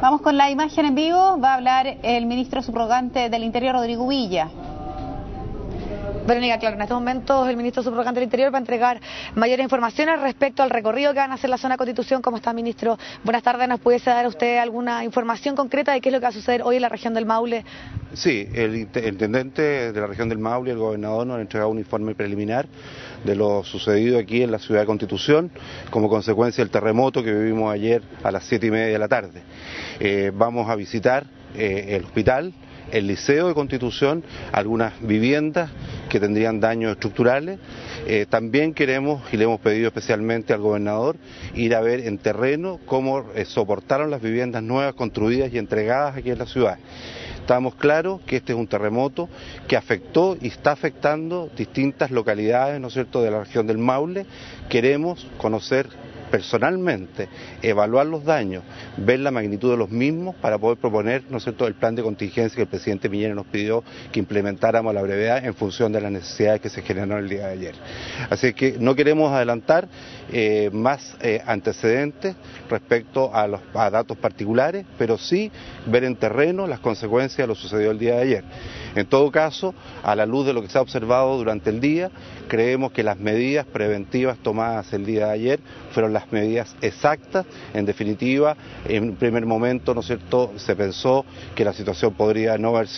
Vamos con la imagen en vivo, va a hablar el ministro subrogante del Interior, Rodrigo Villa. Verónica, claro, en estos momentos el ministro subrogante del Interior va a entregar mayores informaciones respecto al recorrido que van a hacer la zona Constitución. ¿Cómo está, ministro? Buenas tardes, ¿nos pudiese dar usted alguna información concreta de qué es lo que va a suceder hoy en la región del Maule? Sí, el intendente de la región del Maule y el gobernador nos han entregado un informe preliminar de lo sucedido aquí en la ciudad de Constitución como consecuencia del terremoto que vivimos ayer a las 7:30 de la tarde. Vamos a visitar el hospital, el liceo de Constitución, algunas viviendas que tendrían daños estructurales. También queremos, y le hemos pedido especialmente al gobernador, ir a ver en terreno cómo soportaron las viviendas nuevas construidas y entregadas aquí en la ciudad. Estamos claros que este es un terremoto que afectó y está afectando distintas localidades, ¿no es cierto?, de la región del Maule. Queremos conocer personalmente, evaluar los daños, ver la magnitud de los mismos para poder proponer, ¿no es cierto?, el plan de contingencia que el presidente Piñera nos pidió que implementáramos a la brevedad en función de las necesidades que se generaron el día de ayer. Así que no queremos adelantar más antecedentes respecto a datos particulares, pero sí ver en terreno las consecuencias de lo sucedido el día de ayer. En todo caso, a la luz de lo que se ha observado durante el día, creemos que las medidas preventivas tomadas el día de ayer fueron las medidas exactas. En definitiva, en un primer momento, ¿no es cierto?, se pensó que la situación podría no haber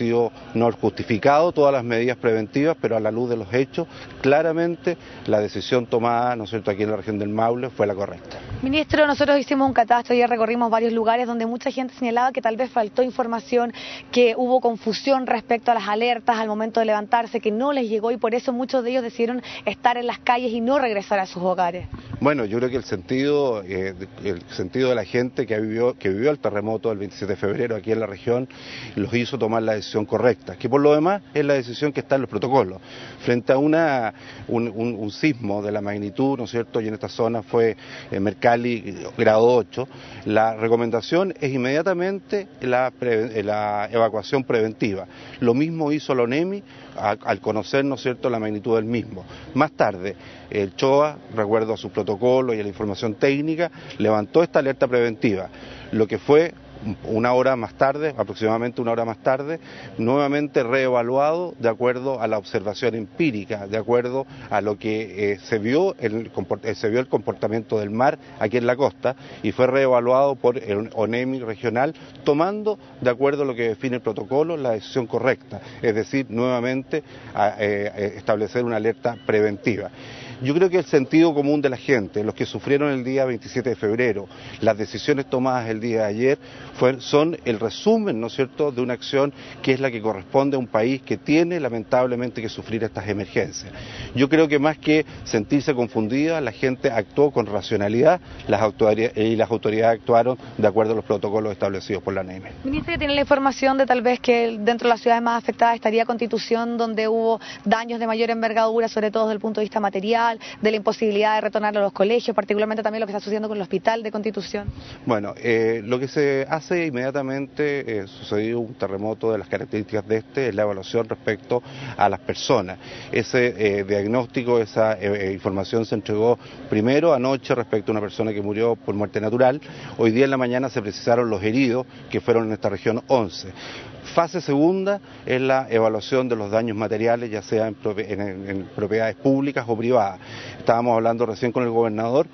justificado todas las medidas preventivas, pero a la luz de los hechos, claramente la decisión tomada, ¿no es cierto?, aquí en la región del Maule fue la correcta. Ministro, nosotros hicimos un catastro y recorrimos varios lugares donde mucha gente señalaba que tal vez faltó información, que hubo confusión respecto a las alertas al momento de levantarse, que no les llegó y por eso muchos de ellos decidieron estar en las calles y no regresar a sus hogares. Bueno, yo creo que el sentido de la gente que vivió el terremoto del 27 de febrero aquí en la región los hizo tomar la decisión correcta, que por lo demás es la decisión que está en los protocolos. Frente a un sismo de la magnitud, ¿no es cierto?, y en esta zona fue Mercalli grado 8, la recomendación es inmediatamente la evacuación preventiva. Lo mismo hizo la ONEMI al conocer, ¿no es cierto?, la magnitud del mismo. Más tarde, el CHOA, recuerdo a su protocolo y a la información técnica, levantó esta alerta preventiva, lo que fue una hora más tarde, aproximadamente una hora más tarde, nuevamente reevaluado de acuerdo a la observación empírica, de acuerdo a lo que se vio el comportamiento del mar aquí en la costa y fue reevaluado por el ONEMI regional, tomando de acuerdo a lo que define el protocolo la decisión correcta, es decir, nuevamente establecer una alerta preventiva. Yo creo que el sentido común de la gente, los que sufrieron el día 27 de febrero, las decisiones tomadas el día de ayer, son el resumen, ¿no es cierto?, de una acción que es la que corresponde a un país que tiene lamentablemente que sufrir estas emergencias. Yo creo que más que sentirse confundida, la gente actuó con racionalidad y las autoridades actuaron de acuerdo a los protocolos establecidos por la ONEMI. Ministro, ¿tiene la información de tal vez que dentro de las ciudades más afectadas estaría Constitución, donde hubo daños de mayor envergadura, sobre todo desde el punto de vista material, de la imposibilidad de retornar a los colegios, particularmente también lo que está sucediendo con el hospital de Constitución? Bueno, lo que se hace inmediatamente, sucedió un terremoto de las características de es la evaluación respecto a las personas. Ese diagnóstico, esa información se entregó primero anoche respecto a una persona que murió por muerte natural. Hoy día en la mañana se precisaron los heridos, que fueron en esta región 11. Fase segunda es la evaluación de los daños materiales, ya sea en propiedades públicas o privadas. Estábamos hablando recién con el gobernador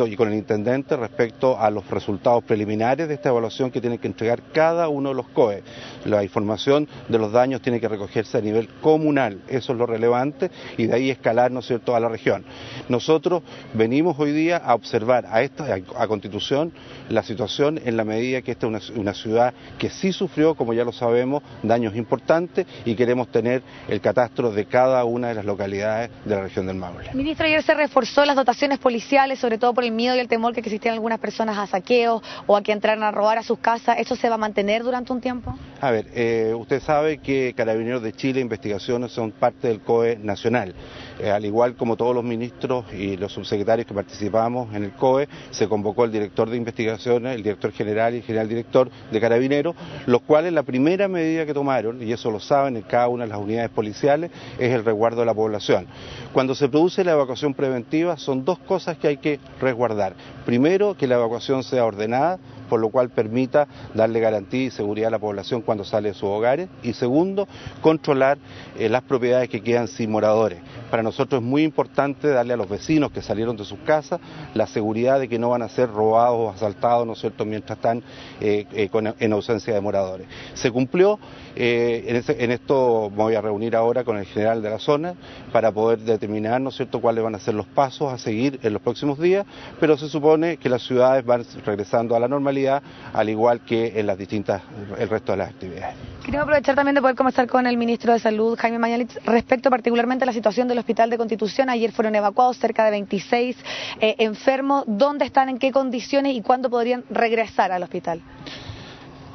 y con el intendente respecto a los resultados preliminares de esta evaluación que tienen que entregar cada uno de los COE. La información de los daños tiene que recogerse a nivel comunal, eso es lo relevante, y de ahí escalar, ¿no es cierto?, a la región. Nosotros venimos hoy día a observar a Constitución la situación en la medida que esta es una ciudad que sí sufrió, como ya lo sabemos, daños importantes y queremos tener el catastro de cada una de las localidades de la región del Maule. Ministro, ayer se reforzó las dotaciones policiales, sobre todo por el miedo y el temor que existían algunas personas a saqueos o a que entraran a robar a sus casas. ¿Eso se va a mantener durante un tiempo? A ver, usted sabe que Carabineros de Chile, investigaciones son parte del COE nacional. Al igual como todos los ministros y los subsecretarios que participamos en el COE, se convocó el director de investigaciones, el director general y el general director de Carabineros, los cuales la primera medida que tomaron, y eso lo saben en cada una de las unidades policiales, es el resguardo de la población. Cuando se produce la evacuación preventiva son dos cosas que hay que resguardar. Primero, que la evacuación sea ordenada, por lo cual permita darle garantía y seguridad a la población cuando sale de sus hogares. Y segundo, controlar las propiedades que quedan sin moradores. Para nosotros es muy importante darle a los vecinos que salieron de sus casas la seguridad de que no van a ser robados o asaltados, ¿no es cierto?, mientras están en ausencia de moradores. Se cumplió, en esto me voy a reunir ahora con el general de la zona para poder determinar, ¿no es cierto?, cuáles van a ser los pasos a seguir en los próximos días, pero se supone que las ciudades van regresando a la normalidad, al igual que en el resto de las actividades. Queremos aprovechar también de poder conversar con el ministro de Salud, Jaime Mañalich, respecto particularmente a la situación del Hospital de Constitución. Ayer fueron evacuados cerca de 26 enfermos. ¿Dónde están, en qué condiciones y cuándo podrían regresar al hospital?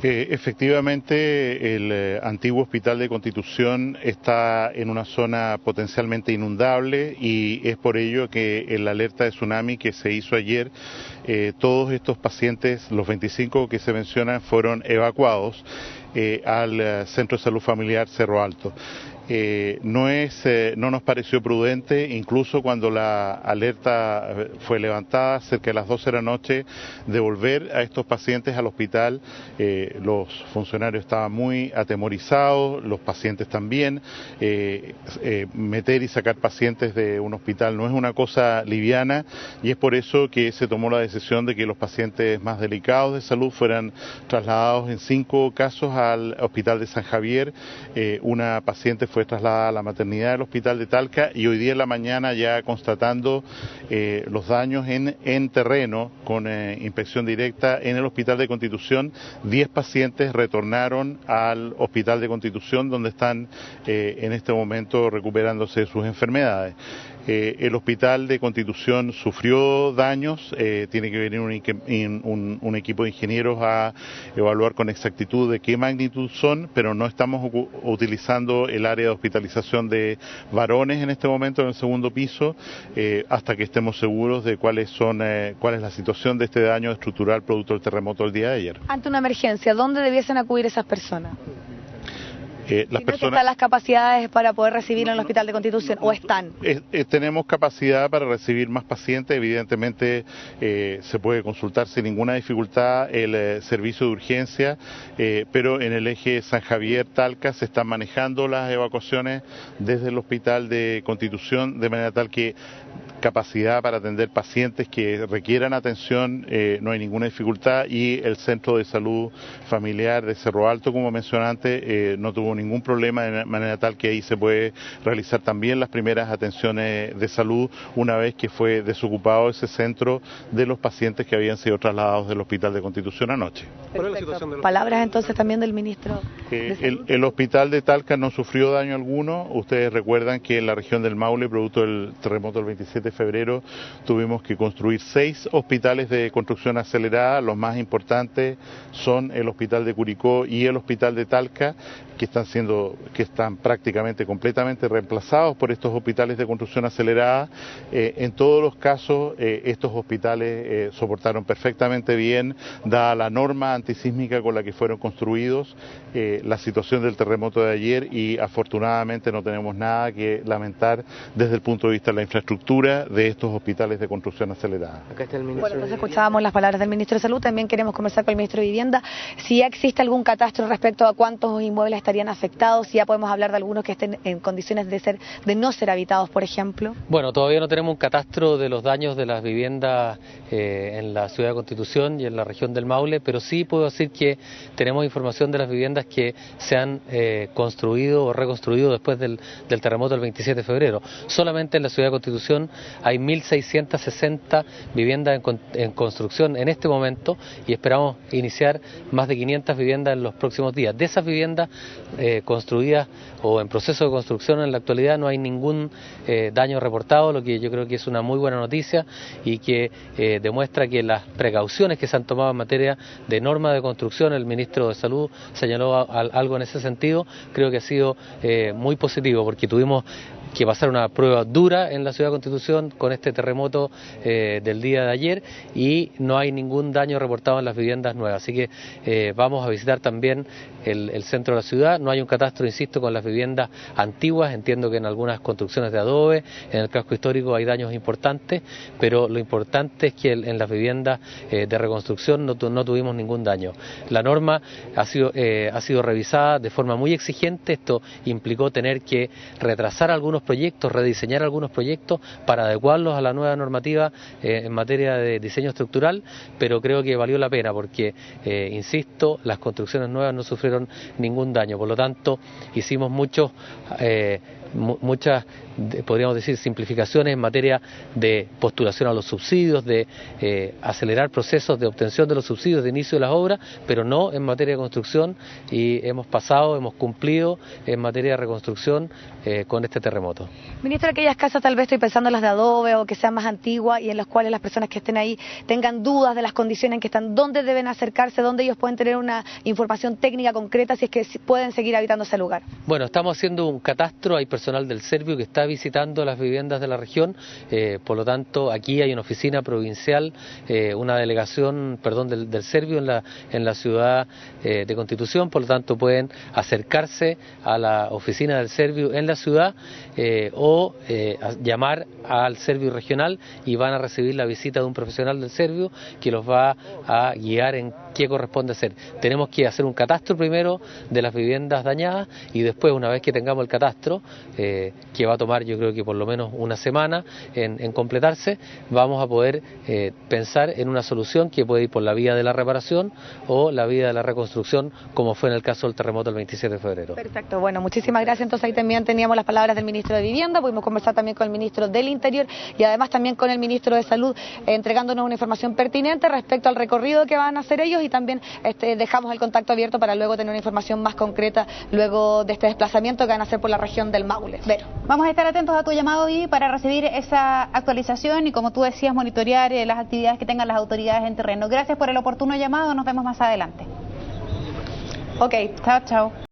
Efectivamente, el antiguo Hospital de Constitución está en una zona potencialmente inundable y es por ello que en la alerta de tsunami que se hizo ayer, todos estos pacientes, los 25 que se mencionan, fueron evacuados al Centro de Salud Familiar Cerro Alto. No nos pareció prudente, incluso cuando la alerta fue levantada cerca de las 12 de la noche, devolver a estos pacientes al hospital. Los funcionarios estaban muy atemorizados, los pacientes también. Meter y sacar pacientes de un hospital no es una cosa liviana y es por eso que se tomó la decisión de que los pacientes más delicados de salud fueran trasladados en 5 casos al Hospital de San Javier. Una paciente fue trasladada a la maternidad del Hospital de Talca y hoy día en la mañana, ya constatando los daños en terreno con inspección directa en el Hospital de Constitución, 10 pacientes retornaron al Hospital de Constitución, donde están en este momento recuperándose de sus enfermedades. El Hospital de Constitución sufrió daños, tiene que venir un equipo de ingenieros a evaluar con exactitud de qué magnitud son, pero no estamos utilizando el área de hospitalización de varones en este momento en el segundo piso, hasta que estemos seguros de cuál es la situación de este daño estructural producto del terremoto del día de ayer. Ante una emergencia, ¿dónde debiesen acudir esas personas? ¿Están las capacidades para poder recibir en el Hospital de Constitución o están? Tenemos capacidad para recibir más pacientes, evidentemente se puede consultar sin ninguna dificultad el servicio de urgencia, pero en el eje San Javier-Talca se están manejando las evacuaciones desde el Hospital de Constitución de manera tal que capacidad para atender pacientes que requieran atención, no hay ninguna dificultad, y el Centro de Salud Familiar de Cerro Alto, como mencioné antes, no tuvo ningún problema, de manera tal que ahí se puede realizar también las primeras atenciones de salud una vez que fue desocupado ese centro de los pacientes que habían sido trasladados del Hospital de Constitución anoche. Palabras entonces también del ministro. El Hospital de Talca no sufrió daño alguno. Ustedes recuerdan que en la región del Maule, producto del terremoto del 27 de febrero, tuvimos que construir 6 hospitales de construcción acelerada. Los más importantes son el Hospital de Curicó y el Hospital de Talca, que están prácticamente completamente reemplazados por estos hospitales de construcción acelerada. En todos los casos, estos hospitales soportaron perfectamente bien, dada la norma antisísmica con la que fueron construidos, la situación del terremoto de ayer, y afortunadamente no tenemos nada que lamentar desde el punto de vista de la infraestructura de estos hospitales de construcción acelerada. Acá está el ministro. Bueno, entonces escuchábamos las palabras del ministro de Salud. También queremos conversar con el ministro de Vivienda si ya existe algún catastro respecto a cuántos inmuebles estarían afectados, si ya podemos hablar de algunos que estén en condiciones de no ser habitados, por ejemplo. Bueno, todavía no tenemos un catastro de los daños de las viviendas en la ciudad de Constitución y en la región del Maule, pero sí puedo decir que tenemos información de las viviendas que se han construido o reconstruido después del terremoto del 27 de febrero. Solamente en la ciudad de Constitución hay 1.660 viviendas en construcción en este momento y esperamos iniciar más de 500 viviendas en los próximos días. De esas viviendas construidas o en proceso de construcción en la actualidad no hay ningún daño reportado, lo que yo creo que es una muy buena noticia y que demuestra que las precauciones que se han tomado en materia de norma de construcción, el ministro de Salud señaló algo en ese sentido, creo que ha sido muy positivo porque tuvimos que pasar una prueba dura en la Ciudad de Constitución con este terremoto del día de ayer, y no hay ningún daño reportado en las viviendas nuevas. Así que vamos a visitar también el centro de la ciudad. No hay un catastro, insisto, con las viviendas antiguas. Entiendo que en algunas construcciones de adobe, en el casco histórico, hay daños importantes, pero lo importante es que en las viviendas de reconstrucción no tuvimos ningún daño. La norma ha sido revisada de forma muy exigente. Esto implicó tener que retrasar algunos proyectos, rediseñar algunos proyectos para adecuarlos a la nueva normativa en materia de diseño estructural, pero creo que valió la pena porque, insisto, las construcciones nuevas no sufrieron ningún daño. Por lo tanto, hicimos muchas, podríamos decir, simplificaciones en materia de postulación a los subsidios, de acelerar procesos de obtención de los subsidios de inicio de las obras, pero no en materia de construcción, y hemos cumplido en materia de reconstrucción con este terremoto. Ministro, aquellas casas, tal vez estoy pensando en las de adobe o que sean más antiguas y en las cuales las personas que estén ahí tengan dudas de las condiciones en que están, ¿dónde deben acercarse? ¿Dónde ellos pueden tener una información técnica concreta si es que pueden seguir habitando ese lugar? Bueno, estamos haciendo un catastro, hay personal del Servio que está visitando las viviendas de la región, por lo tanto aquí hay una oficina provincial, una delegación, perdón, del Servio en la ciudad de Constitución. Por lo tanto pueden acercarse a la oficina del Servio en la ciudad o llamar al Servio regional y van a recibir la visita de un profesional del Servio que los va a guiar en qué corresponde hacer. Tenemos que hacer un catastro primero de las viviendas dañadas y después, una vez que tengamos el catastro, que va a tomar yo creo que por lo menos una semana en completarse, vamos a poder pensar en una solución que puede ir por la vía de la reparación o la vía de la reconstrucción, como fue en el caso del terremoto del 27 de febrero. Perfecto, bueno, muchísimas gracias. Entonces ahí también teníamos las palabras del ministro de Vivienda, pudimos conversar también con el ministro del Interior y además también con el ministro de Salud, entregándonos una información pertinente respecto al recorrido que van a hacer ellos, y también dejamos el contacto abierto para luego tener una información más concreta luego de este desplazamiento que van a hacer por la región del Maule. Vero. Vamos a estar atentos a tu llamado, Vivi, para recibir esa actualización y, como tú decías, monitorear las actividades que tengan las autoridades en terreno. Gracias por el oportuno llamado, nos vemos más adelante. Ok, chao, chao.